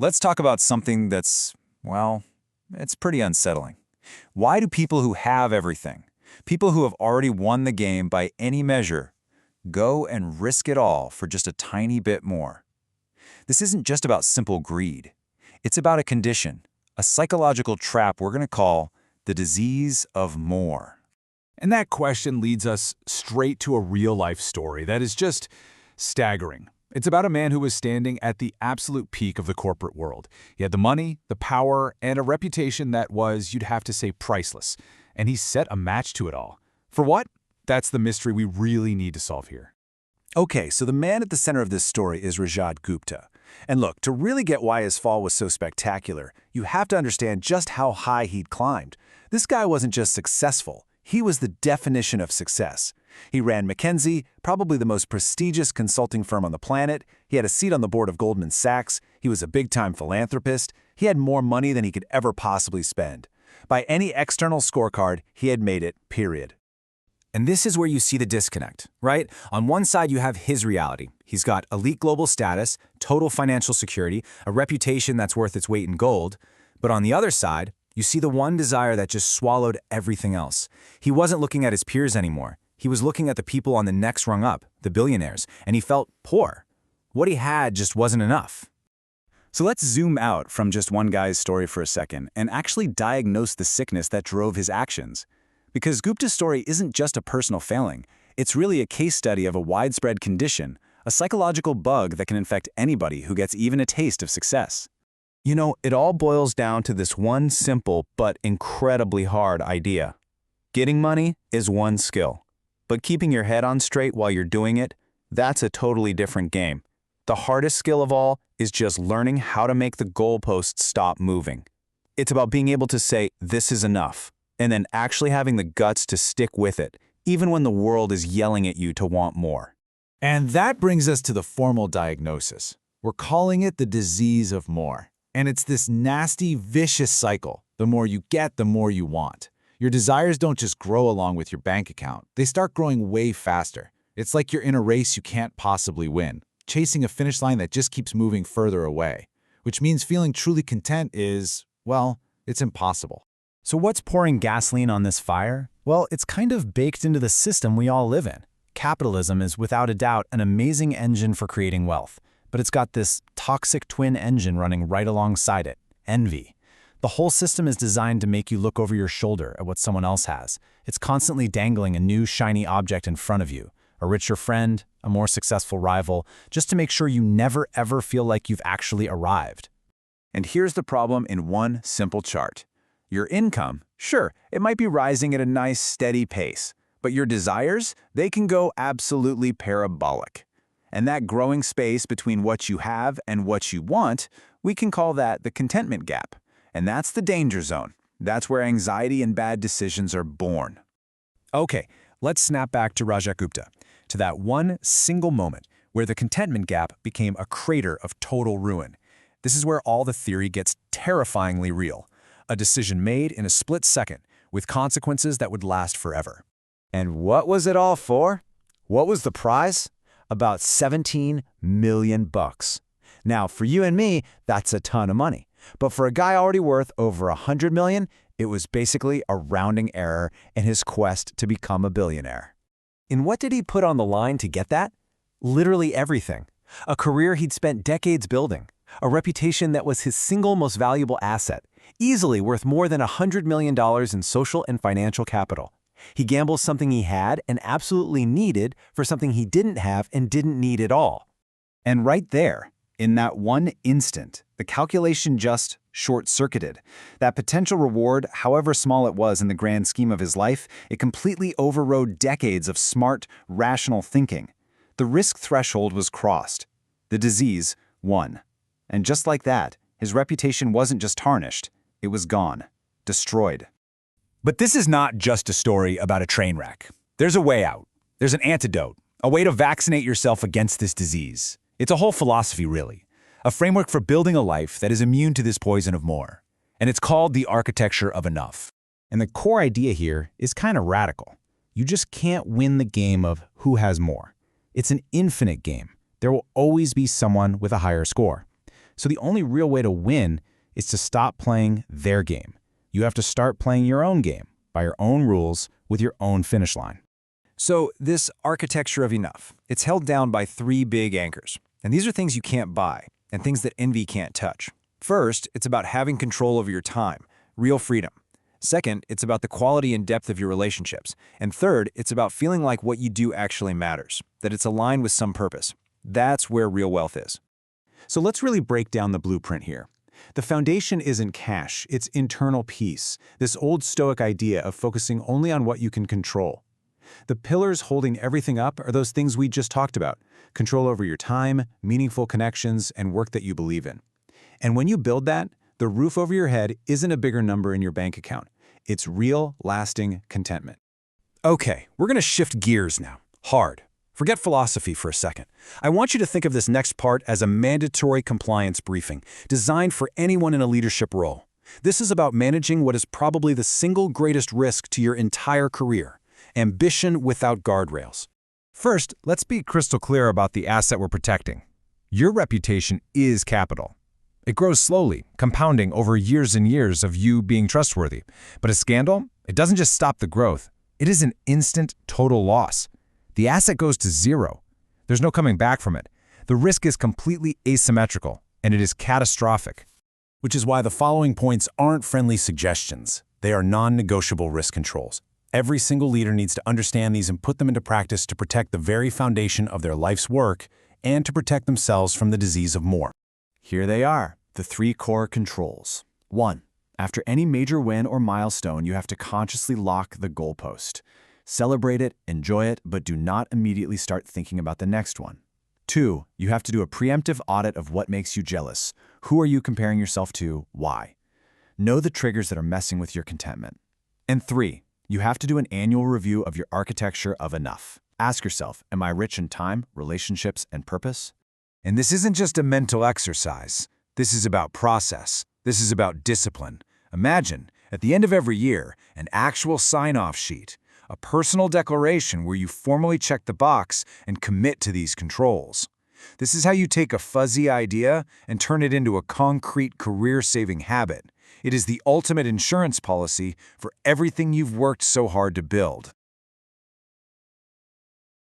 let's talk about something that's, well, it's pretty unsettling. Why do people who have everything, people who have already won the game by any measure, go and risk it all for just a tiny bit more? This isn't just about simple greed. It's about a condition, a psychological trap we're going to call the disease of more. And that question leads us straight to a real-life story that is just staggering. It's about a man who was standing at the absolute peak of the corporate world. He had the money, the power, and a reputation that was, you'd have to say, priceless. And he set a match to it all. For what? That's the mystery we really need to solve here. Okay, so the man at the center of this story is Rajat Gupta. And look, to really get why his fall was so spectacular, you have to understand just how high he'd climbed. This guy wasn't just successful. He was the definition of success. He ran McKinsey, probably the most prestigious consulting firm on the planet. He had a seat on the board of Goldman Sachs. He was a big-time philanthropist. He had more money than he could ever possibly spend. By any external scorecard, he had made it, period. And this is where you see the disconnect, right? On one side, you have his reality. He's got elite global status, total financial security, a reputation that's worth its weight in gold. But on the other side, you see the one desire that just swallowed everything else. He wasn't looking at his peers anymore. He was looking at the people on the next rung up, the billionaires, and he felt poor. What he had just wasn't enough. So let's zoom out from just one guy's story for a second and actually diagnose the sickness that drove his actions. Because Gupta's story isn't just a personal failing. It's really a case study of a widespread condition, a psychological bug that can infect anybody who gets even a taste of success. You know, it all boils down to this one simple but incredibly hard idea. Getting money is one skill, but keeping your head on straight while you're doing it, that's a totally different game. The hardest skill of all is just learning how to make the goalposts stop moving. It's about being able to say, this is enough, and then actually having the guts to stick with it, even when the world is yelling at you to want more. And that brings us to the formal diagnosis. We're calling it the disease of more. And it's this nasty, vicious cycle. The more you get, the more you want. Your desires don't just grow along with your bank account. They start growing way faster. It's like you're in a race you can't possibly win, chasing a finish line that just keeps moving further away, which means feeling truly content is, well, it's impossible. So what's pouring gasoline on this fire? Well, it's kind of baked into the system we all live in. Capitalism is without a doubt an amazing engine for creating wealth. But it's got this toxic twin engine running right alongside it, envy. The whole system is designed to make you look over your shoulder at what someone else has. It's constantly dangling a new shiny object in front of you, a richer friend, a more successful rival, just to make sure you never ever feel like you've actually arrived. And here's the problem in one simple chart. Your income, sure, it might be rising at a nice steady pace, but your desires, they can go absolutely parabolic. And that growing space between what you have and what you want, we can call that the contentment gap. And that's the danger zone. That's where anxiety and bad decisions are born. Okay, let's snap back to Rajat Gupta, to that one single moment where the contentment gap became a crater of total ruin. This is where all the theory gets terrifyingly real. A decision made in a split second, with consequences that would last forever. And what was it all for? What was the prize? About 17 million bucks. Now, for you and me, that's a ton of money. But for a guy already worth over 100 million, it was basically a rounding error in his quest to become a billionaire. And what did he put on the line to get that? Literally everything. A career he'd spent decades building. A reputation that was his single most valuable asset, easily worth more than $100 million in social and financial capital. He gambled something he had and absolutely needed for something he didn't have and didn't need at all. And right there, in that one instant, the calculation just short-circuited. That potential reward, however small it was in the grand scheme of his life, it completely overrode decades of smart, rational thinking. The risk threshold was crossed. The disease won. And just like that, his reputation wasn't just tarnished, it was gone, destroyed. But this is not just a story about a train wreck. There's a way out. There's an antidote, a way to vaccinate yourself against this disease. It's a whole philosophy, really. A framework for building a life that is immune to this poison of more. And it's called the architecture of enough. And the core idea here is kind of radical. You just can't win the game of who has more. It's an infinite game. There will always be someone with a higher score. So the only real way to win is to stop playing their game. You have to start playing your own game, by your own rules, with your own finish line. So this architecture of enough, it's held down by three big anchors. And these are things you can't buy, and things that envy can't touch. First, it's about having control over your time, real freedom. Second, it's about the quality and depth of your relationships. And third, it's about feeling like what you do actually matters, that it's aligned with some purpose. That's where real wealth is. So let's really break down the blueprint here. The foundation isn't cash, it's internal peace, this old Stoic idea of focusing only on what you can control. The pillars holding everything up are those things we just talked about: control over your time, meaningful connections, and work that you believe in. And when you build that, the roof over your head isn't a bigger number in your bank account. It's real, lasting contentment. Okay, we're going to shift gears now. Hard. Forget philosophy for a second. I want you to think of this next part as a mandatory compliance briefing designed for anyone in a leadership role. This is about managing what is probably the single greatest risk to your entire career: ambition without guardrails. First, let's be crystal clear about the asset we're protecting. Your reputation is capital. It grows slowly, compounding over years and years of you being trustworthy. But a scandal, it doesn't just stop the growth. It is an instant, total loss. The asset goes to zero. There's no coming back from it. The risk is completely asymmetrical, and it is catastrophic. Which is why the following points aren't friendly suggestions. They are non-negotiable risk controls. Every single leader needs to understand these and put them into practice to protect the very foundation of their life's work and to protect themselves from the disease of more. Here they are, the 3 core controls. 1. After any major win or milestone, you have to consciously lock the goalpost. Celebrate it, enjoy it, but do not immediately start thinking about the next one. 2. You have to do a preemptive audit of what makes you jealous. Who are you comparing yourself to? Why? Know the triggers that are messing with your contentment. And 3. You have to do an annual review of your architecture of enough. Ask yourself, am I rich in time, relationships, and purpose? And this isn't just a mental exercise. This is about process. This is about discipline. Imagine, at the end of every year, an actual sign-off sheet, a personal declaration where you formally check the box and commit to these controls. This is how you take a fuzzy idea and turn it into a concrete career-saving habit. It is the ultimate insurance policy for everything you've worked so hard to build.